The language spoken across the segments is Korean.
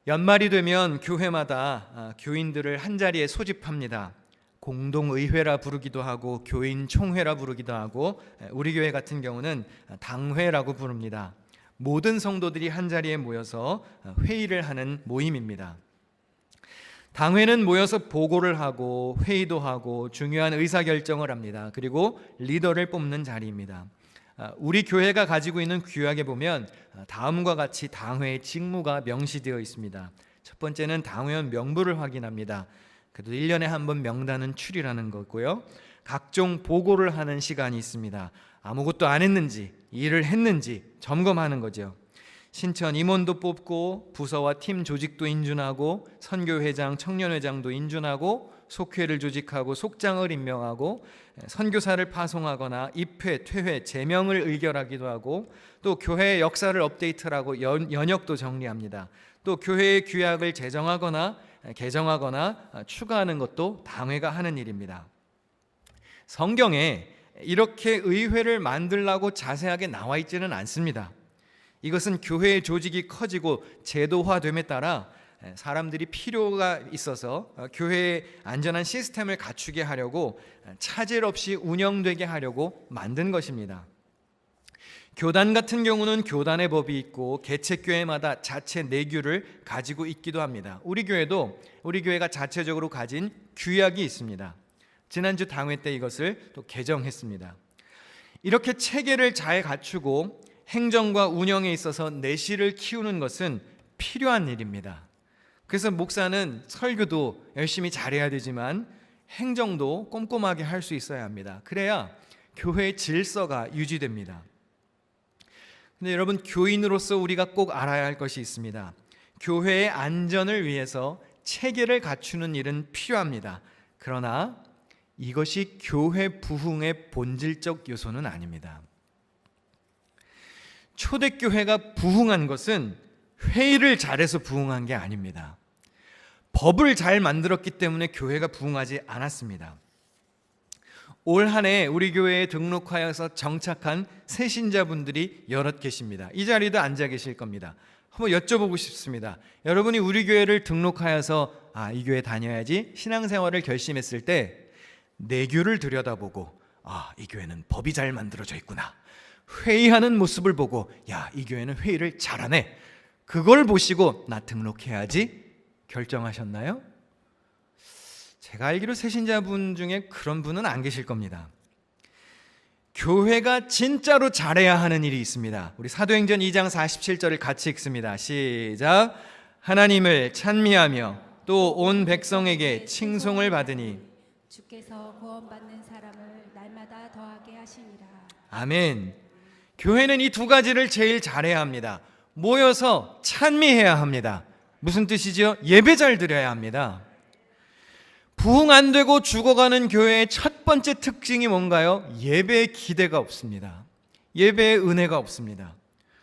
연말이 되면 교회마다 교인들을 한자리에 소집합니다. 공동의회라 부르기도 하고 교인 총회라 부르기도 하고 우리 교회 같은 경우는 당회라고 부릅니다. 모든 성도들이 한자리에 모여서 회의를 하는 모임입니다. 당회는 모여서 보고를 하고 회의도 하고 중요한 의사결정을 합니다. 그리고 리더를 뽑는 자리입니다. 우리 교회가 가지고 있는 규약에 보면 다음과 같이 당회의 직무가 명시되어 있습니다. 첫 번째는 당회원 명부를 확인합니다. 그래도 1년에 한 번 명단은 출이라는 거고요. 각종 보고를 하는 시간이 있습니다. 아무것도 안 했는지, 일을 했는지 점검하는 거죠. 신천 임원도 뽑고 부서와 팀 조직도 인준하고 선교회장, 청년회장도 인준하고 속회를 조직하고 속장을 임명하고 선교사를 파송하거나 입회, 퇴회, 제명을 의결하기도 하고 또 교회의 역사를 업데이트하고 연역도 정리합니다. 또 교회의 규약을 제정하거나 개정하거나 추가하는 것도 당회가 하는 일입니다. 성경에 이렇게 의회를 만들라고 자세하게 나와 있지는 않습니다. 이것은 교회의 조직이 커지고 제도화됨에 따라 사람들이 필요가 있어서 교회의 안전한 시스템을 갖추게 하려고 차질 없이 운영되게 하려고 만든 것입니다. 교단 같은 경우는 교단의 법이 있고 개척교회마다 자체 내규를 가지고 있기도 합니다. 우리 교회가 자체적으로 가진 규약이 있습니다. 지난주 당회 때 이것을 또 개정했습니다. 이렇게 체계를 잘 갖추고 행정과 운영에 있어서 내실을 키우는 것은 필요한 일입니다. 그래서 목사는 설교도 열심히 잘해야 되지만 행정도 꼼꼼하게 할 수 있어야 합니다. 그래야 교회의 질서가 유지됩니다. 근데 여러분, 교인으로서 우리가 꼭 알아야 할 것이 있습니다. 교회의 안전을 위해서 체계를 갖추는 일은 필요합니다. 그러나 이것이 교회 부흥의 본질적 요소는 아닙니다. 초대교회가 부흥한 것은 회의를 잘해서 부흥한 게 아닙니다. 법을 잘 만들었기 때문에 교회가 부흥하지 않았습니다. 올 한 해 우리 교회에 등록하여서 정착한 새신자분들이 여럿 계십니다. 이 자리도 앉아 계실 겁니다. 한번 여쭤보고 싶습니다. 여러분이 우리 교회를 등록하여서 이 교회 다녀야지 신앙생활을 결심했을 때 내규를 들여다보고 이 교회는 법이 잘 만들어져 있구나, 회의하는 모습을 보고 이 교회는 회의를 잘하네, 그걸 보시고 나 등록해야지 결정하셨나요? 제가 알기로 새신자분 중에 그런 분은 안 계실 겁니다. 교회가 진짜로 잘해야 하는 일이 있습니다. 우리 사도행전 2장 47절을 같이 읽습니다. 시작. 하나님을 찬미하며 또 온 백성에게 칭송을 받으니 주께서 구원받는 사람을 날마다 더하게 하시니라. 아멘. 교회는 이 두 가지를 제일 잘해야 합니다. 모여서 찬미해야 합니다. 무슨 뜻이죠? 예배 잘 드려야 합니다. 부흥 안 되고 죽어가는 교회의 첫 번째 특징이 뭔가요? 예배의 기대가 없습니다. 예배의 은혜가 없습니다.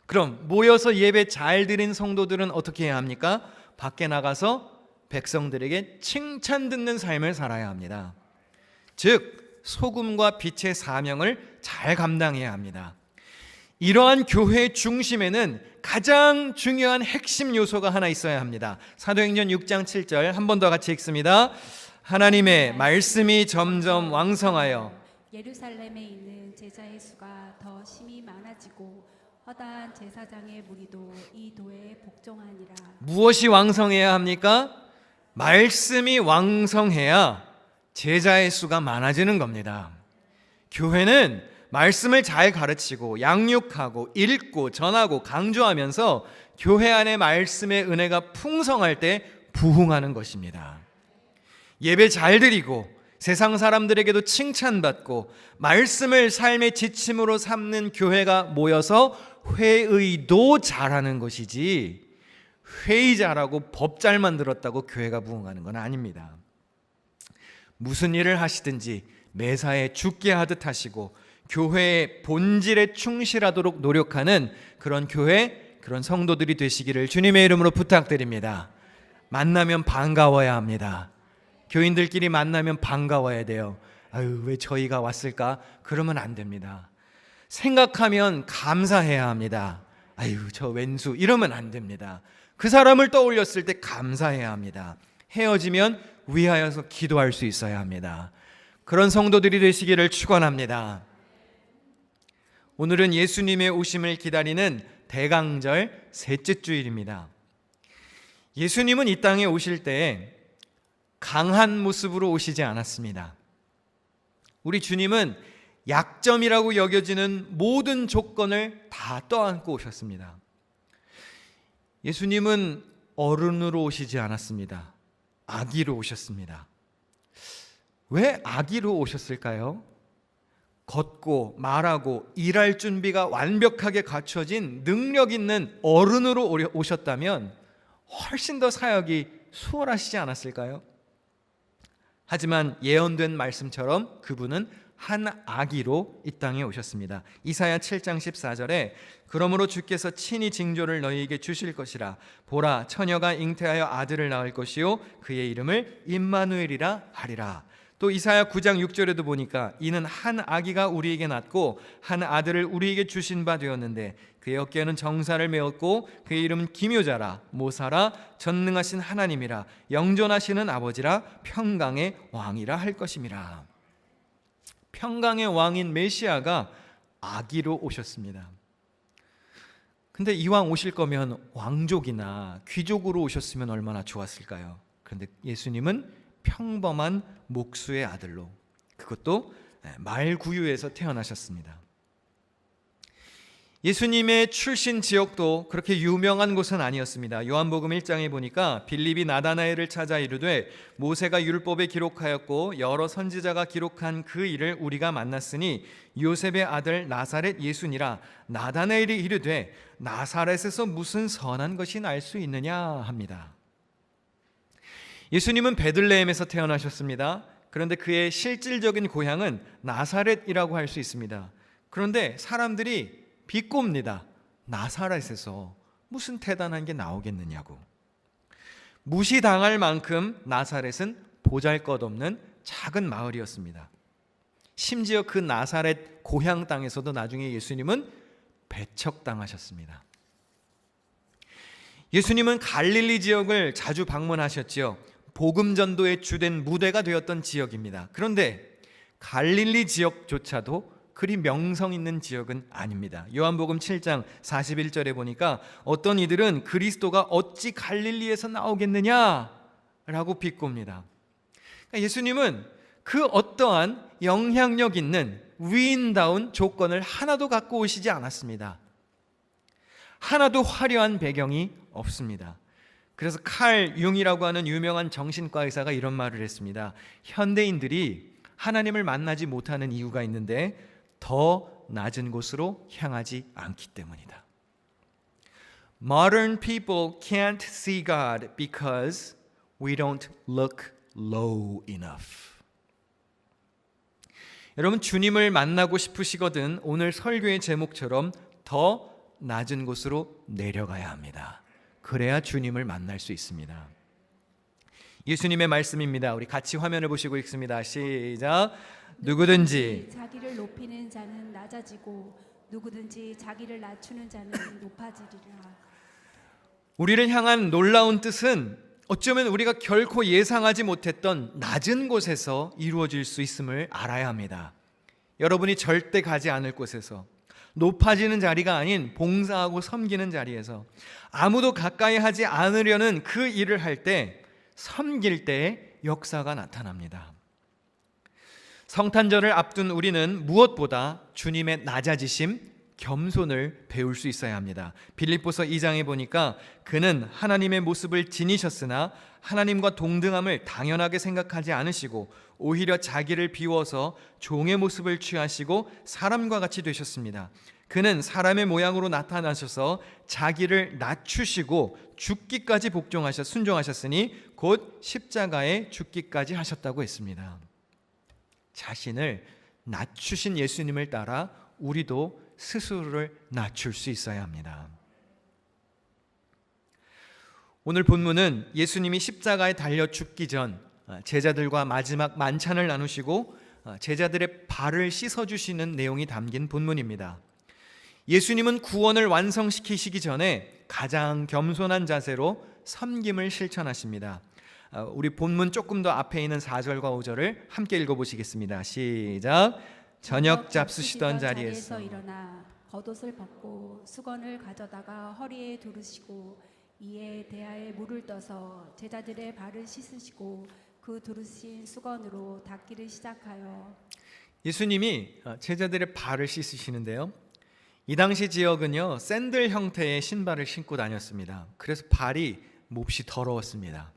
그럼 모여서 예배 잘 드린 성도들은 어떻게 해야 합니까? 밖에 나가서 백성들에게 칭찬 듣는 삶을 살아야 합니다. 즉 소금과 빛의 사명을 잘 감당해야 합니다. 이러한 교회의 중심에는 가장 중요한 핵심 요소가 하나 있어야 합니다. 사도행전 6장 7절 한 번 더 같이 읽습니다. 하나님의 말씀이 점점 왕성하여 예루살렘에 있는 제자의 수가 더 심히 많아지고 허다한 제사장의 무리도 이 도에 복종하니라. 무엇이 왕성해야 합니까? 말씀이 왕성해야 제자의 수가 많아지는 겁니다. 교회는 말씀을 잘 가르치고 양육하고 읽고 전하고 강조하면서 교회 안에 말씀의 은혜가 풍성할 때 부흥하는 것입니다. 예배 잘 드리고 세상 사람들에게도 칭찬받고 말씀을 삶의 지침으로 삼는 교회가 모여서 회의도 잘하는 것이지 회의 잘하고 법 잘 만들었다고 교회가 부흥하는 건 아닙니다. 무슨 일을 하시든지 매사에 죽게 하듯 하시고 교회의 본질에 충실하도록 노력하는 그런 교회, 그런 성도들이 되시기를 주님의 이름으로 부탁드립니다. 만나면 반가워야 합니다. 교인들끼리 만나면 반가워야 돼요. 왜 저희가 왔을까? 그러면 안 됩니다. 생각하면 감사해야 합니다. 저 왼수 이러면 안 됩니다. 그 사람을 떠올렸을 때 감사해야 합니다. 헤어지면 위하여서 기도할 수 있어야 합니다. 그런 성도들이 되시기를 축원합니다. 오늘은 예수님의 오심을 기다리는 대강절 셋째 주일입니다. 예수님은 이 땅에 오실 때 강한 모습으로 오시지 않았습니다. 우리 주님은 약점이라고 여겨지는 모든 조건을 다 떠안고 오셨습니다. 예수님은 어른으로 오시지 않았습니다. 아기로 오셨습니다. 왜 아기로 오셨을까요? 걷고 말하고 일할 준비가 완벽하게 갖춰진 능력 있는 어른으로 오셨다면 훨씬 더 사역이 수월하시지 않았을까요? 하지만 예언된 말씀처럼 그분은 한 아기로 이 땅에 오셨습니다. 이사야 7장 14절에 그러므로 주께서 친히 징조를 너희에게 주실 것이라 보라 처녀가 잉태하여 아들을 낳을 것이요 그의 이름을 임마누엘이라 하리라. 또 이사야 9장 6절에도 보니까 이는 한 아기가 우리에게 낳고 한 아들을 우리에게 주신 바 되었는데 그의 어깨에는 정사를 메었고 그의 이름은 기묘자라 모사라 전능하신 하나님이라 영존하시는 아버지라 평강의 왕이라 할 것임이라. 평강의 왕인 메시아가 아기로 오셨습니다. 근데 이왕 오실 거면 왕족이나 귀족으로 오셨으면 얼마나 좋았을까요? 그런데 예수님은 평범한 목수의 아들로, 그것도 말구유에서 태어나셨습니다. 예수님의 출신 지역도 그렇게 유명한 곳은 아니었습니다. 요한복음 1장에 보니까 빌립이 나다나엘을 찾아 이르되 모세가 율법에 기록하였고 여러 선지자가 기록한 그 일을 우리가 만났으니 요셉의 아들 나사렛 예수니라. 나다나엘이 이르되 나사렛에서 무슨 선한 것이 날 수 있느냐 합니다. 예수님은 베들레헴에서 태어나셨습니다. 그런데 그의 실질적인 고향은 나사렛이라고 할 수 있습니다. 그런데 사람들이 비꼽니다. 나사렛에서 무슨 대단한 게 나오겠느냐고. 무시당할 만큼 나사렛은 보잘것없는 작은 마을이었습니다. 심지어 그 나사렛 고향 땅에서도 나중에 예수님은 배척당하셨습니다. 예수님은 갈릴리 지역을 자주 방문하셨지요. 복음 전도의 주된 무대가 되었던 지역입니다. 그런데 갈릴리 지역조차도 그리 명성 있는 지역은 아닙니다. 요한복음 7장 41절에 보니까 어떤 이들은 그리스도가 어찌 갈릴리에서 나오겠느냐라고 비꼽니다. 그러니까 예수님은 그 어떠한 영향력 있는 위인다운 조건을 하나도 갖고 오시지 않았습니다. 하나도 화려한 배경이 없습니다. 그래서 칼 융이라고 하는 유명한 정신과 의사가 이런 말을 했습니다. 현대인들이 하나님을 만나지 못하는 이유가 있는데 더 낮은 곳으로 향하지 않기 때문이다. Modern people can't see God because we don't look low enough. 여러분 주님을 만나고 싶으시거든 오늘 설교의 제목처럼 더 낮은 곳으로 내려가야 합니다. 그래야 주님을 만날 수 있습니다. 예수님의 말씀입니다. 우리 같이 화면을 보시고 읽습니다. 시작. 누구든지 자기를 높이는 자는 낮아지고 누구든지 자기를 낮추는 자는 높아지리라. 우리를 향한 놀라운 뜻은 어쩌면 우리가 결코 예상하지 못했던 낮은 곳에서 이루어질 수 있음을 알아야 합니다. 여러분이 절대 가지 않을 곳에서, 높아지는 자리가 아닌 봉사하고 섬기는 자리에서, 아무도 가까이 하지 않으려는 그 일을 할 때, 섬길 때 역사가 나타납니다. 성탄절을 앞둔 우리는 무엇보다 주님의 낮아지심, 겸손을 배울 수 있어야 합니다. 빌립보서 2장에 보니까 그는 하나님의 모습을 지니셨으나 하나님과 동등함을 당연하게 생각하지 않으시고 오히려 자기를 비워서 종의 모습을 취하시고 사람과 같이 되셨습니다. 그는 사람의 모양으로 나타나셔서 자기를 낮추시고 죽기까지 순종하셨으니 곧 십자가에 죽기까지 하셨다고 했습니다. 자신을 낮추신 예수님을 따라 우리도 스스로를 낮출 수 있어야 합니다. 오늘 본문은 예수님이 십자가에 달려 죽기 전 제자들과 마지막 만찬을 나누시고 제자들의 발을 씻어주시는 내용이 담긴 본문입니다. 예수님은 구원을 완성시키시기 전에 가장 겸손한 자세로 섬김을 실천하십니다. 우리 본문 조금 더 앞에 있는 4절과 5절을 함께 읽어보시겠습니다. 시작. 저녁 잡수시던 자리에서 일어나 겉옷을 벗고 수건을 가져다가 허리에 두르시고 이에 대야에 물을 떠서 제자들의 발을 씻으시고 그 두르신 수건으로 닦기를 시작하여. 예수님이 제자들의 발을 씻으시는데요, 이 당시 지역은요 샌들 형태의 신발을 신고 다녔습니다. 그래서 발이 몹시 더러웠습니다.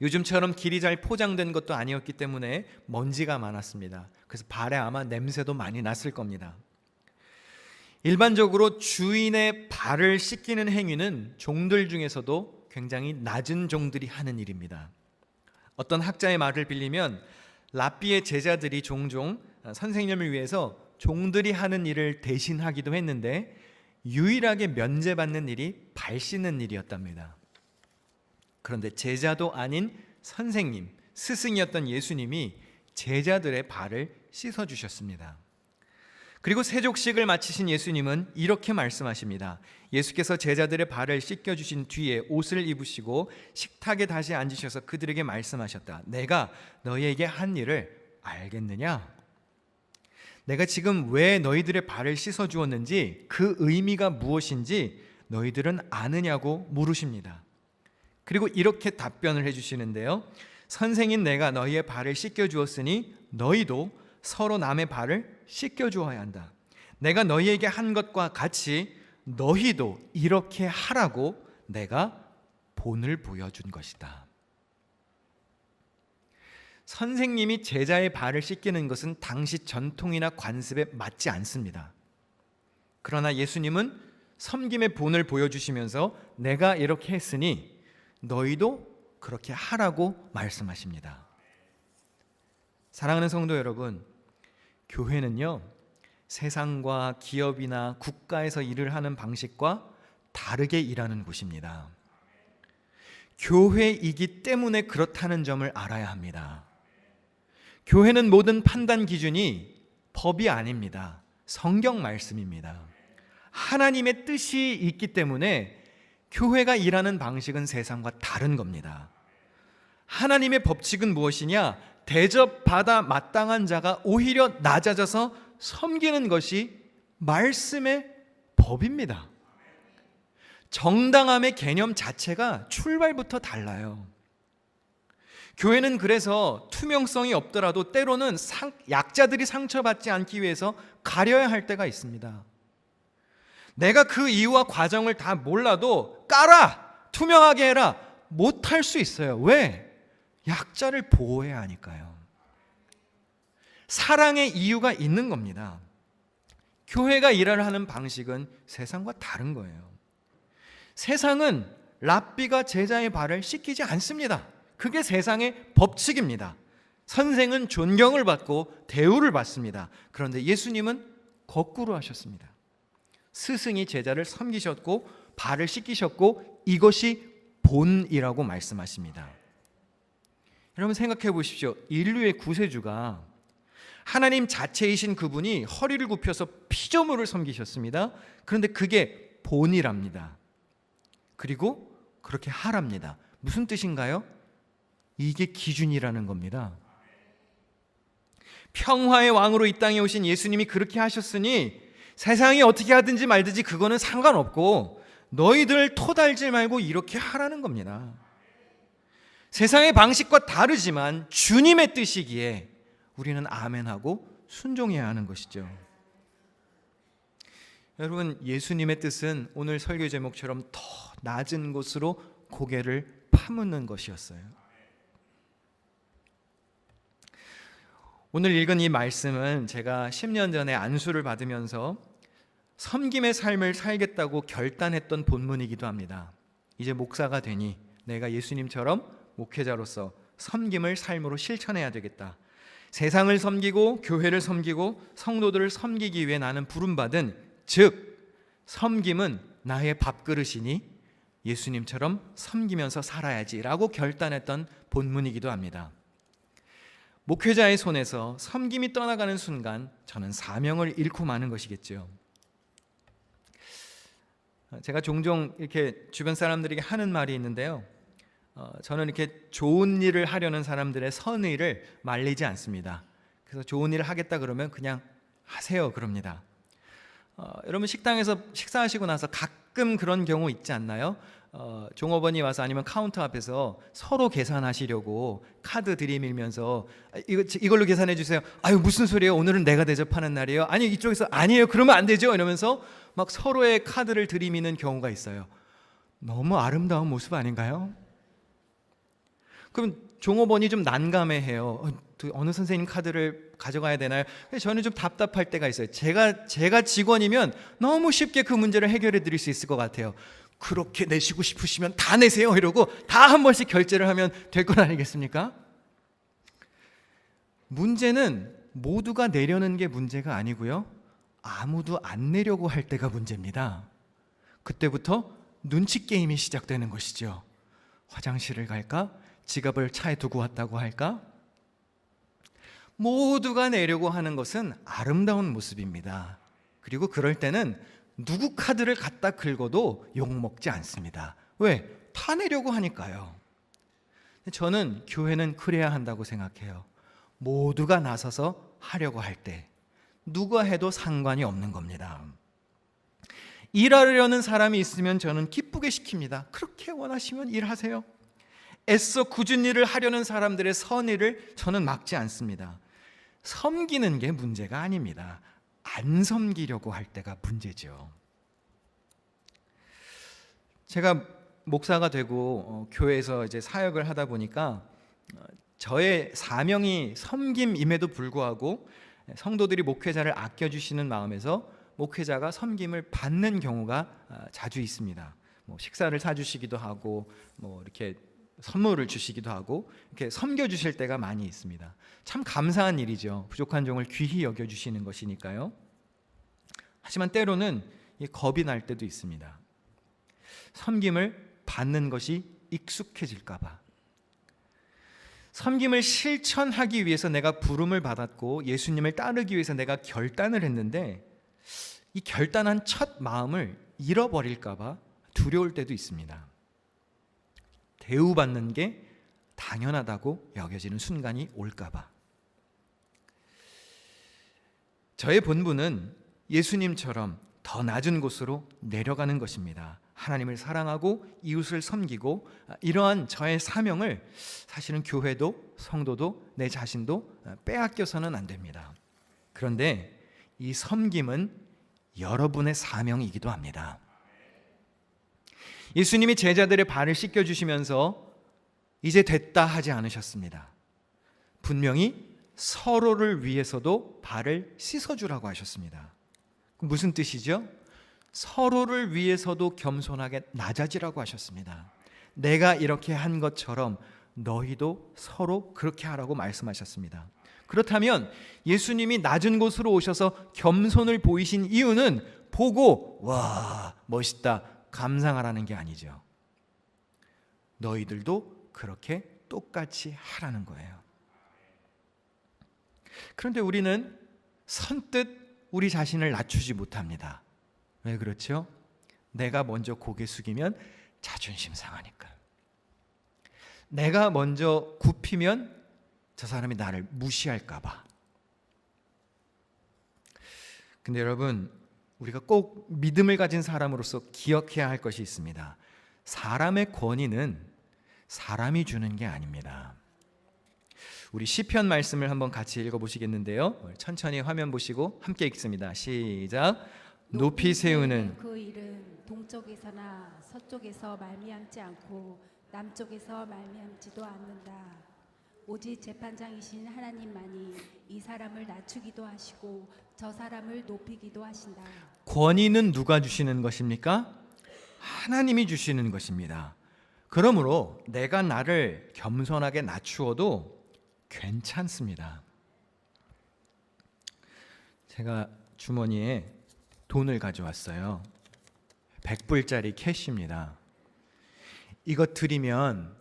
요즘처럼 길이 잘 포장된 것도 아니었기 때문에 먼지가 많았습니다. 그래서 발에 아마 냄새도 많이 났을 겁니다. 일반적으로 주인의 발을 씻기는 행위는 종들 중에서도 굉장히 낮은 종들이 하는 일입니다. 어떤 학자의 말을 빌리면 랍비의 제자들이 종종 선생님을 위해서 종들이 하는 일을 대신하기도 했는데 유일하게 면제받는 일이 발 씻는 일이었답니다. 그런데 제자도 아닌 선생님, 스승이었던 예수님이 제자들의 발을 씻어주셨습니다. 그리고 세족식을 마치신 예수님은 이렇게 말씀하십니다. 예수께서 제자들의 발을 씻겨주신 뒤에 옷을 입으시고 식탁에 다시 앉으셔서 그들에게 말씀하셨다. 내가 너희에게 한 일을 알겠느냐? 내가 지금 왜 너희들의 발을 씻어주었는지 그 의미가 무엇인지 너희들은 아느냐고 물으십니다. 그리고 이렇게 답변을 해주시는데요, 선생인 내가 너희의 발을 씻겨주었으니 너희도 서로 남의 발을 씻겨주어야 한다. 내가 너희에게 한 것과 같이 너희도 이렇게 하라고 내가 본을 보여준 것이다. 선생님이 제자의 발을 씻기는 것은 당시 전통이나 관습에 맞지 않습니다. 그러나 예수님은 섬김의 본을 보여주시면서 내가 이렇게 했으니 너희도 그렇게 하라고 말씀하십니다. 사랑하는 성도 여러분, 교회는요 세상과 기업이나 국가에서 일을 하는 방식과 다르게 일하는 곳입니다. 교회이기 때문에 그렇다는 점을 알아야 합니다. 교회는 모든 판단 기준이 법이 아닙니다. 성경 말씀입니다. 하나님의 뜻이 있기 때문에 교회가 일하는 방식은 세상과 다른 겁니다. 하나님의 법칙은 무엇이냐? 대접받아 마땅한 자가 오히려 낮아져서 섬기는 것이 말씀의 법입니다. 정당함의 개념 자체가 출발부터 달라요. 교회는 그래서 투명성이 없더라도 때로는 약자들이 상처받지 않기 위해서 가려야 할 때가 있습니다. 내가 그 이유와 과정을 다 몰라도 깔아! 투명하게 해라! 못할 수 있어요. 왜? 약자를 보호해야 하니까요. 사랑의 이유가 있는 겁니다. 교회가 일을 하는 방식은 세상과 다른 거예요. 세상은 랍비가 제자의 발을 씻기지 않습니다. 그게 세상의 법칙입니다. 선생은 존경을 받고 대우를 받습니다. 그런데 예수님은 거꾸로 하셨습니다. 스승이 제자를 섬기셨고 발을 씻기셨고 이것이 본이라고 말씀하십니다. 여러분 생각해 보십시오. 인류의 구세주가 하나님 자체이신 그분이 허리를 굽혀서 피조물을 섬기셨습니다. 그런데 그게 본이랍니다. 그리고 그렇게 하랍니다. 무슨 뜻인가요? 이게 기준이라는 겁니다. 평화의 왕으로 이 땅에 오신 예수님이 그렇게 하셨으니 세상이 어떻게 하든지 말든지 그거는 상관없고 너희들 토달지 말고 이렇게 하라는 겁니다. 세상의 방식과 다르지만 주님의 뜻이기에 우리는 아멘하고 순종해야 하는 것이죠. 여러분, 예수님의 뜻은 오늘 설교 제목처럼 더 낮은 곳으로 고개를 파묻는 것이었어요. 오늘 읽은 이 말씀은 제가 10년 전에 안수를 받으면서 섬김의 삶을 살겠다고 결단했던 본문이기도 합니다. 이제 목사가 되니 내가 예수님처럼 목회자로서 섬김을 삶으로 실천해야 되겠다. 세상을 섬기고 교회를 섬기고 성도들을 섬기기 위해 나는 부름받은, 즉 섬김은 나의 밥그릇이니 예수님처럼 섬기면서 살아야지라고 결단했던 본문이기도 합니다. 목회자의 손에서 섬김이 떠나가는 순간 저는 사명을 잃고 마는 것이겠죠. 제가 종종 이렇게 주변 사람들에게 하는 말이 있는데요. 저는 이렇게 좋은 일을 하려는 사람들의 선의를 말리지 않습니다. 그래서 좋은 일을 하겠다 그러면 그냥 하세요 그럽니다. 여러분 식당에서 식사하시고 나서 가끔 그런 경우 있지 않나요? 종업원이 와서 아니면 카운터 앞에서 서로 계산하시려고 카드 들이밀면서 이걸로 계산해 주세요. 아유 무슨 소리예요? 오늘은 내가 대접하는 날이에요. 아니 이쪽에서 아니에요. 그러면 안 되죠. 이러면서 막 서로의 카드를 들이미는 경우가 있어요. 너무 아름다운 모습 아닌가요? 그럼 종업원이 좀 난감해해요. 어느 선생님 카드를 가져가야 되나요? 저는 좀 답답할 때가 있어요. 제가 직원이면 너무 쉽게 그 문제를 해결해 드릴 수 있을 것 같아요. 그렇게 내시고 싶으시면 다 내세요 이러고 다 한 번씩 결제를 하면 될 건 아니겠습니까? 문제는 모두가 내려는 게 문제가 아니고요, 아무도 안 내려고 할 때가 문제입니다. 그때부터 눈치 게임이 시작되는 것이죠. 화장실을 갈까? 지갑을 차에 두고 왔다고 할까? 모두가 내려고 하는 것은 아름다운 모습입니다. 그리고 그럴 때는 누구 카드를 갖다 긁어도 욕먹지 않습니다. 왜? 다 내려고 하니까요. 저는 교회는 그래야 한다고 생각해요. 모두가 나서서 하려고 할 때 누가 해도 상관이 없는 겁니다. 일하려는 사람이 있으면 저는 기쁘게 시킵니다. 그렇게 원하시면 일하세요. 애써 굳은 일을 하려는 사람들의 선의를 저는 막지 않습니다. 섬기는 게 문제가 아닙니다. 안 섬기려고 할 때가 문제죠. 제가 목사가 되고 교회에서 이제 사역을 하다 보니까 저의 사명이 섬김임에도 불구하고 성도들이 목회자를 아껴주시는 마음에서 목회자가 섬김을 받는 경우가 자주 있습니다. 뭐 식사를 사주시기도 하고 뭐 이렇게 선물을 주시기도 하고 이렇게 섬겨주실 때가 많이 있습니다. 참 감사한 일이죠. 부족한 종을 귀히 여겨주시는 것이니까요. 하지만 때로는 겁이 날 때도 있습니다. 섬김을 받는 것이 익숙해질까 봐. 섬김을 실천하기 위해서 내가 부름을 받았고 예수님을 따르기 위해서 내가 결단을 했는데 이 결단한 첫 마음을 잃어버릴까 봐 두려울 때도 있습니다. 대우받는 게 당연하다고 여겨지는 순간이 올까 봐. 저의 본분은 예수님처럼 더 낮은 곳으로 내려가는 것입니다. 하나님을 사랑하고 이웃을 섬기고, 이러한 저의 사명을 사실은 교회도 성도도 내 자신도 빼앗겨서는 안 됩니다. 그런데 이 섬김은 여러분의 사명이기도 합니다. 예수님이 제자들의 발을 씻겨주시면서 이제 됐다 하지 않으셨습니다. 분명히 서로를 위해서도 발을 씻어주라고 하셨습니다. 무슨 뜻이죠? 서로를 위해서도 겸손하게 낮아지라고 하셨습니다. 내가 이렇게 한 것처럼 너희도 서로 그렇게 하라고 말씀하셨습니다. 그렇다면 예수님이 낮은 곳으로 오셔서 겸손을 보이신 이유는 보고 와 멋있다 감상하라는 게 아니죠. 너희들도 그렇게 똑같이 하라는 거예요. 그런데 우리는 선뜻 우리 자신을 낮추지 못합니다. 왜 그렇죠? 내가 먼저 고개 숙이면 자존심 상하니까. 내가 먼저 굽히면 저 사람이 나를 무시할까 봐. 근데 여러분, 우리가 꼭 믿음을 가진 사람으로서 기억해야 할 것이 있습니다. 사람의 권위는 사람이 주는 게 아닙니다. 우리 시편 말씀을 한번 같이 읽어보시겠는데요. 천천히 화면 보시고 함께 읽습니다. 시작. 높이 세우는 그 일은 동쪽에서나 서쪽에서 말미암지 않고 남쪽에서 말미암지도 않는다. 오직 재판장이신 하나님만이 이 사람을 낮추기도 하시고 저 사람을 높이기도 하신다. 권위는 누가 주시는 것입니까? 하나님이 주시는 것입니다. 그러므로 내가 나를 겸손하게 낮추어도 괜찮습니다. 제가 주머니에 돈을 가져왔어요. 100불짜리 캐시입니다. 이거 드리면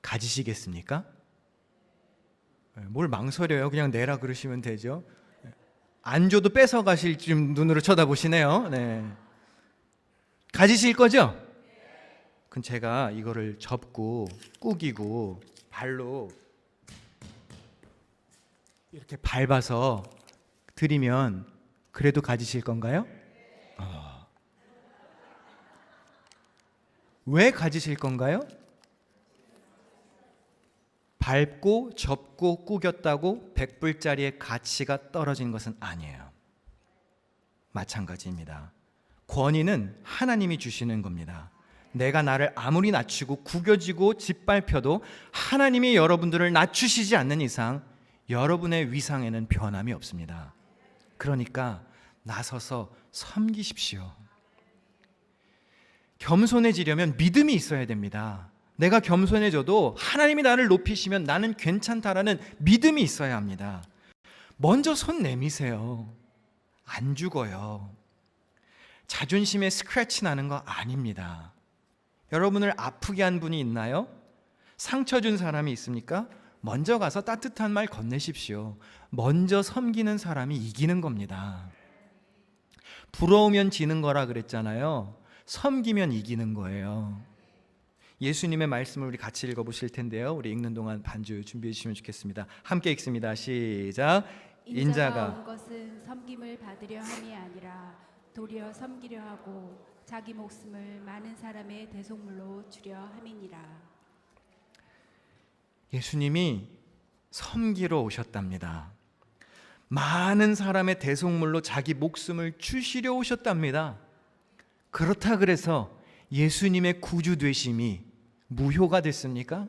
가지시겠습니까? 뭘 망설여요? 그냥 내라 그러시면 되죠. 안 줘도 뺏어 가실 좀 눈으로 쳐다보시네요. 네. 가지실 거죠? 그럼 제가 이거를 접고 꾸기고 발로 이렇게 밟아서 드리면 그래도 가지실 건가요? 왜 가지실 건가요? 밟고 접고 꾸겼다고 100불짜리의 가치가 떨어진 것은 아니에요. 마찬가지입니다. 권위는 하나님이 주시는 겁니다. 내가 나를 아무리 낮추고 구겨지고 짓밟혀도 하나님이 여러분들을 낮추시지 않는 이상 여러분의 위상에는 변함이 없습니다. 그러니까 나서서 섬기십시오. 겸손해지려면 믿음이 있어야 됩니다. 내가 겸손해져도 하나님이 나를 높이시면 나는 괜찮다라는 믿음이 있어야 합니다. 먼저 손 내미세요. 안 죽어요. 자존심에 스크래치 나는 거 아닙니다. 여러분을 아프게 한 분이 있나요? 상처 준 사람이 있습니까? 먼저 가서 따뜻한 말 건네십시오. 먼저 섬기는 사람이 이기는 겁니다. 부러우면 지는 거라 그랬잖아요. 섬기면 이기는 거예요. 예수님의 말씀을 우리 같이 읽어보실 텐데요. 우리 읽는 동안 반주 준비해 주시면 좋겠습니다. 함께 읽습니다. 시작. 인자가 온 것은 섬김을 받으려 함이 아니라 도리어 섬기려 하고 자기 목숨을 많은 사람의 대속물로 주려 함이니라. 예수님이 섬기러 오셨답니다. 많은 사람의 대속물로 자기 목숨을 주시려 오셨답니다. 그렇다 그래서 예수님의 구주 되심이 무효가 됐습니까?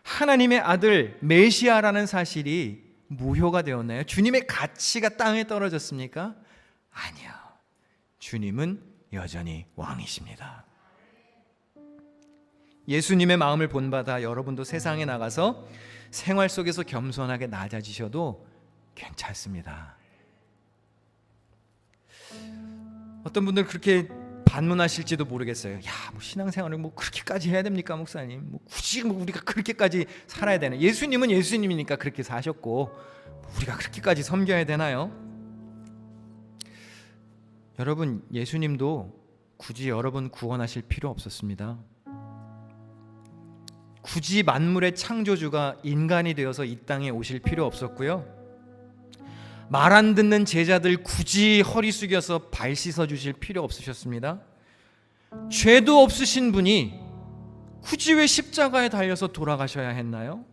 하나님의 아들 메시아라는 사실이 무효가 되었나요? 주님의 가치가 땅에 떨어졌습니까? 아니요. 주님은 여전히 왕이십니다. 예수님의 마음을 본받아 여러분도 세상에 나가서 생활 속에서 겸손하게 낮아지셔도 괜찮습니다. 어떤 분들 그렇게 반문하실지도 모르겠어요. 야, 뭐 신앙생활을 뭐 그렇게까지 해야 됩니까, 목사님? 뭐 굳이 뭐 우리가 그렇게까지 살아야 되나? 예수님은 예수님이니까 그렇게 사셨고 우리가 그렇게까지 섬겨야 되나요? 여러분, 예수님도 굳이 여러분 구원하실 필요 없었습니다. 굳이 만물의 창조주가 인간이 되어서 이 땅에 오실 필요 없었고요. 말 안 듣는 제자들 굳이 허리 숙여서 발 씻어 주실 필요 없으셨습니다. 죄도 없으신 분이 굳이 왜 십자가에 달려서 돌아가셔야 했나요?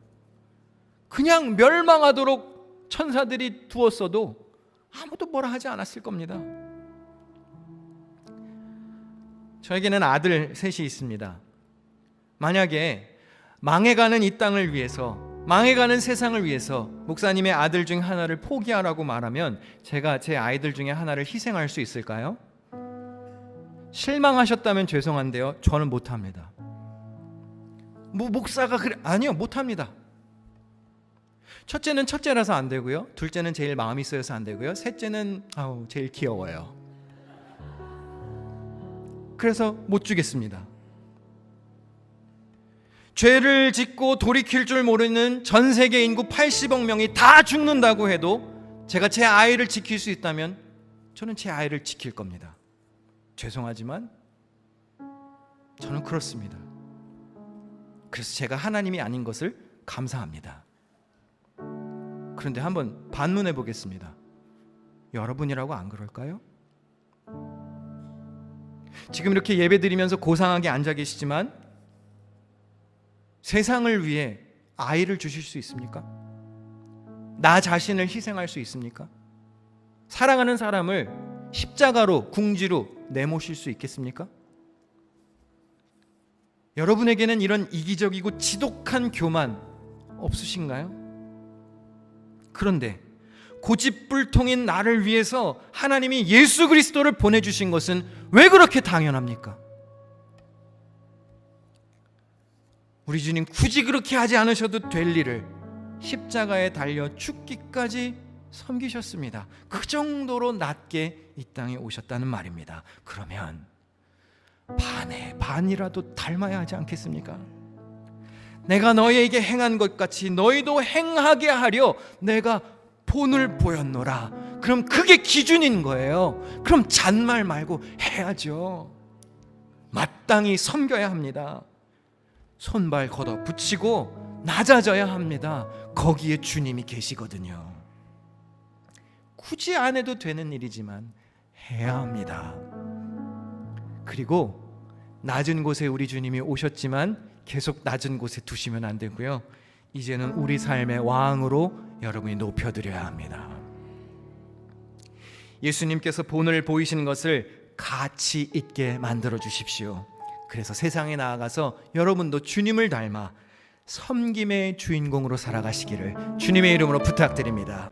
그냥 멸망하도록 천사들이 두었어도 아무도 뭐라 하지 않았을 겁니다. 저에게는 아들 셋이 있습니다. 만약에 망해가는 이 땅을 위해서, 망해가는 세상을 위해서 목사님의 아들 중 하나를 포기하라고 말하면 제가 제 아이들 중에 하나를 희생할 수 있을까요? 실망하셨다면 죄송한데요, 저는 못합니다. 뭐 목사가 그래? 아니요, 못합니다. 첫째는 첫째라서 안 되고요, 둘째는 제일 마음이 쓰여서 안 되고요, 셋째는 제일 귀여워요. 그래서 못 주겠습니다. 죄를 짓고 돌이킬 줄 모르는 전 세계 인구 80억 명이 다 죽는다고 해도 제가 제 아이를 지킬 수 있다면 저는 제 아이를 지킬 겁니다. 죄송하지만 저는 그렇습니다. 그래서 제가 하나님이 아닌 것을 감사합니다. 그런데 한번 반문해 보겠습니다. 여러분이라고 안 그럴까요? 지금 이렇게 예배드리면서 고상하게 앉아 계시지만 세상을 위해 아이를 주실 수 있습니까? 나 자신을 희생할 수 있습니까? 사랑하는 사람을 십자가로, 궁지로 내모실 수 있겠습니까? 여러분에게는 이런 이기적이고 지독한 교만 없으신가요? 그런데 고집불통인 나를 위해서 하나님이 예수 그리스도를 보내주신 것은 왜 그렇게 당연합니까? 우리 주님 굳이 그렇게 하지 않으셔도 될 일을 십자가에 달려 죽기까지 섬기셨습니다. 그 정도로 낮게 이 땅에 오셨다는 말입니다. 그러면 반의 반이라도 닮아야 하지 않겠습니까? 내가 너희에게 행한 것 같이 너희도 행하게 하려 내가 본을 보였노라. 그럼 그게 기준인 거예요. 그럼 잔말 말고 해야죠. 마땅히 섬겨야 합니다. 손발 걷어 붙이고 낮아져야 합니다. 거기에 주님이 계시거든요. 굳이 안 해도 되는 일이지만 해야 합니다. 그리고 낮은 곳에 우리 주님이 오셨지만 계속 낮은 곳에 두시면 안 되고요. 이제는 우리 삶의 왕으로 여러분이 높여드려야 합니다. 예수님께서 본을 보이신 것을 가치 있게 만들어 주십시오. 그래서 세상에 나아가서 여러분도 주님을 닮아 섬김의 주인공으로 살아가시기를 주님의 이름으로 부탁드립니다.